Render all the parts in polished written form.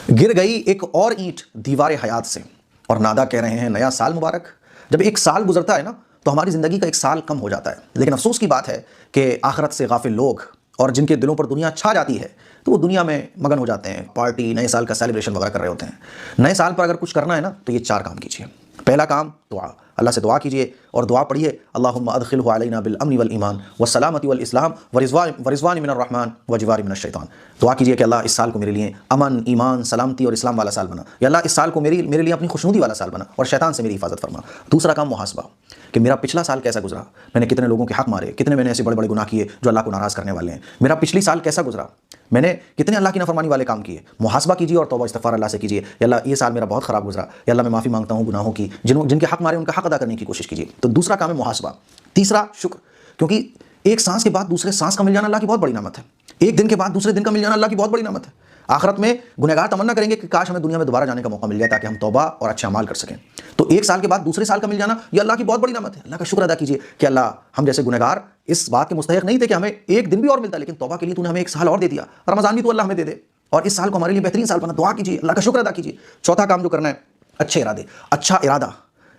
गिर गई एक और ईंट दीवार हयात से और नादा कह रहे हैं नया साल मुबारक। जब एक साल गुजरता है ना तो हमारी ज़िंदगी का एक साल कम हो जाता है, लेकिन अफसोस की बात है कि आखिरत से गाफिल लोग और जिनके दिलों पर दुनिया छा जाती है तो वो दुनिया में मगन हो जाते हैं, पार्टी, नए साल का सेलिब्रेशन वगैरह कर रहे होते हैं। नए साल पर अगर कुछ करना है ना तो ये 4 काम कीजिए। पहला काम दुआ, अल्लाह से दुआ कीजिए और दुआ पढ़िए, अल्लाहुम्मा अदखिलहु अलैना बिल अम्नि वल ईमान व सलामती वल इस्लाम व रिज़वान मिनर रहमान व जिवारी मिनश शैतान। दुआ कीजिए कि अल्लाह इस साल को मेरे लिए अमन, ईमान, सलामती और इस्लाम वाला साल बना, या अल्लाह इस साल को मेरे लिए अपनी खुशनुदी वाला साल बना और शैतान से मेरी हिफाजत फरमा। दूसरा काम मुहासबा, कि मेरा पिछला साल कैसा गुजरा, मैंने कितने लोगों के हक मारे, कितने मैंने ऐसे बड़े बड़े गुनाह किए जो अल्लाह को नाराज़ करने वाले हैं। मेरा पिछली साल कैसा गुजरा, मैंने कितने अल्लाह की नाफरमानी वाले काम किए। मुहासबा कीजिए और तौबा इस्तिग़फ़ार अल्लाह से कीजिए, या अल्लाह ये साल मेरा बहुत ख़राब गुजरा, या अल्लाह मैं माफ़ी मांगता हूँ गुनाहों की, जिनके हक मारे उनका हक अदा करने की कोशिश कीजिए। तो दूसरा काम है मुहासबा। तीसरा शुक्र, क्योंकि एक सांस के बाद दूसरे सांस का मिल जाना अल्लाह की बहुत बड़ी नेमत है। एक दिन के बाद दूसरे दिन का मिल जाना अल्लाह की बहुत बड़ी नेमत है। आखिरत में गुनहगार तमन्ना करेंगे कि काश हमें दुनिया में दोबारा जाने का मौका मिल जाए ताकि हम तौबा और अच्छे अमाल कर सकें। तो एक साल के बाद दूसरे साल का मिल जाना यह अल्लाह की बहुत बड़ी नेमत है। अल्लाह का शुक्र अदा कीजिए कि अल्लाह, हम जैसे गुनहगार इस बात के मुस्तहिक नहीं थे कि हमें एक दिन भी और मिलता, लेकिन तौबा के लिए तूने हमें एक साल और दे दिया। रमज़ान भी तू अल्लाह हमें दे दे और इस साल को हमारे लिए बेहतरीन साल बना। दुआ कीजिए, अल्लाह का शुक्र अदा कीजिए। चौथा काम जो करना है, अच्छे इरादे, अच्छा इरादा,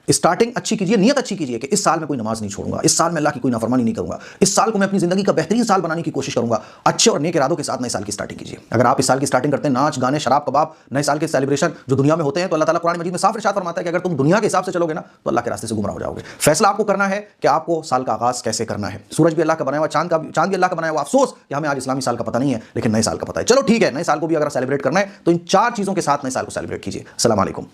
स्टार्टिंग अच्छी कीजिए, नियत अच्छी कीजिए कि इस साल में कोई नमाज नहीं छोड़ूंगा, इस साल में अल्लाह की कोई नाफरमानी नहीं करूंगा, इस साल को मैं अपनी ज़िंदगी का बेहतरीन साल बनाने की कोशिश करूंगा। अच्छे और नेक इरादों के साथ नए साल की स्टार्टिंग कीजिए। अगर आप इस साल की स्टार्टिंग करते हैं नाच गाने, शराब, कबाब, नए साल के सेलिब्रेशन जो दुनिया में होते हैं, तो अल्लाह ताला कुरान मजीद में साफ इरशाद फरमाता है कि अगर तुम दुनिया के हिसाब से चलोगे ना तो अल्लाह के रास्ते से गुमराह हो जाओगे। फैसला आपको करना है कि आपको साल का आगाज़ कैसे करना है। सूरज भी अल्लाह का बनाया हुआ, चांद भी अल्लाह का बनाया हुआ। अफसोस कि हमें आज इस्लामी साल का पता नहीं है, लेकिन नए साल का पता है। चलो ठीक है, नए साल को भी अगर सेलिब्रेट करना है तो इन 4 चीज़ों के साथ नए साल को सेलिब्रेट कीजिए। अस्सलाम वालेकुम।